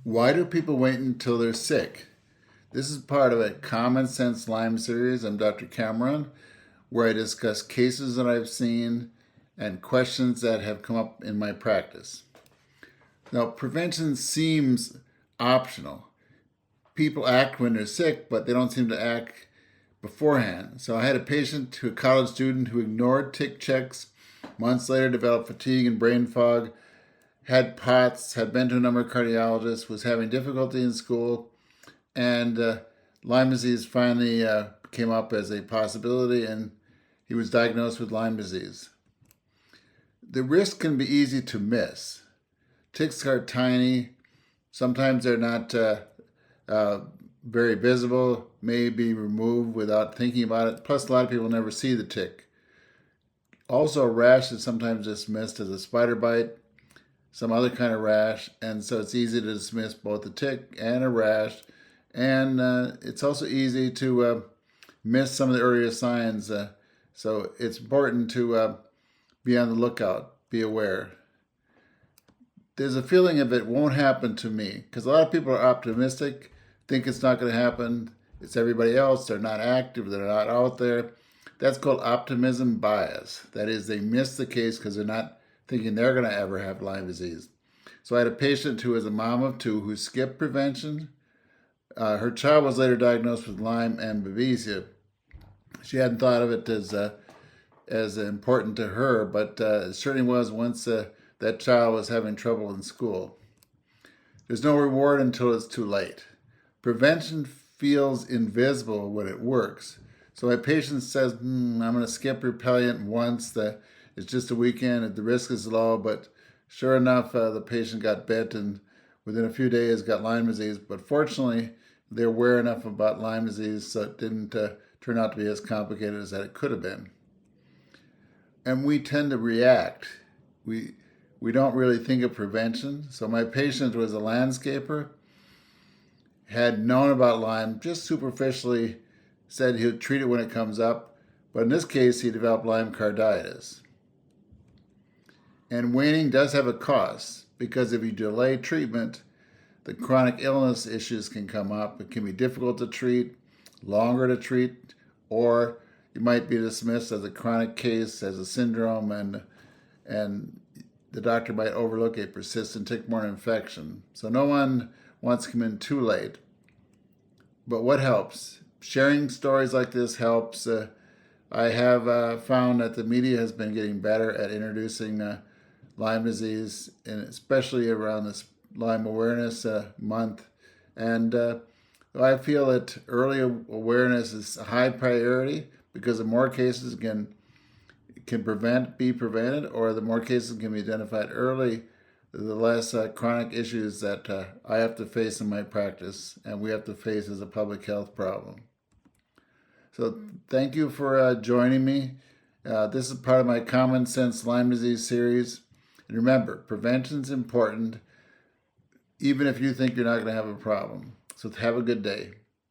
Why do people wait until they're sick? This is part of a Common Sense Lyme series. I'm Dr. Cameron, where I discuss cases that I've seen and questions that have come up in my practice. Now, prevention seems optional. People act when they're sick, but they don't seem to act beforehand. So I had a patient, a college student, who ignored tick checks, months later developed fatigue and brain fog, had POTS, had been to a number of cardiologists, was having difficulty in school, and Lyme disease finally came up as a possibility, and he was diagnosed with Lyme disease. The risk can be easy to miss. Ticks are tiny. Sometimes they're not very visible, may be removed without thinking about it. Plus, a lot of people never see the tick. Also, a rash is sometimes dismissed as a spider bite, some other kind of rash, and so it's easy to dismiss both a tick and a rash. And it's also easy to miss some of the earlier signs. So it's important to be on the lookout, be aware. There's a feeling of it won't happen to me, because a lot of people are optimistic, think it's not going to happen. It's everybody else. They're not active. They're not out there. That's called optimism bias. That is, they miss the case because they're not thinking they're going to ever have Lyme disease. So I had a patient who was a mom of two who skipped prevention. Her child was later diagnosed with Lyme and Babesia. She hadn't thought of it as important to her, but it certainly was once that child was having trouble in school. There's no reward until it's too late. Prevention feels invisible when it works. So my patient says, I'm going to skip repellent once. It's just a weekend. The risk is low, but sure enough, the patient got bit and within a few days got Lyme disease. But fortunately, they're aware enough about Lyme disease, so it didn't turn out to be as complicated as that it could have been. And we tend to react. We don't really think of prevention. So my patient was a landscaper, had known about Lyme, just superficially said he'll treat it when it comes up. But in this case, he developed Lyme carditis. And waning does have a cost, because if you delay treatment, the chronic illness issues can come up. It can be difficult to treat, longer to treat, or it might be dismissed as a chronic case, as a syndrome, and the doctor might overlook a persistent Tick-Borne infection. So no one wants to come in too late. But what helps? Sharing stories like this helps. I have found that the media has been getting better at introducing Lyme disease, and especially around this Lyme Awareness Month. And I feel that early awareness is a high priority, because the more cases can be prevented, or the more cases can be identified early, the less chronic issues that I have to face in my practice and we have to face as a public health problem. So thank you for joining me. This is part of my Common Sense Lyme Disease series. And remember, prevention is important, even if you think you're not going to have a problem. So have a good day.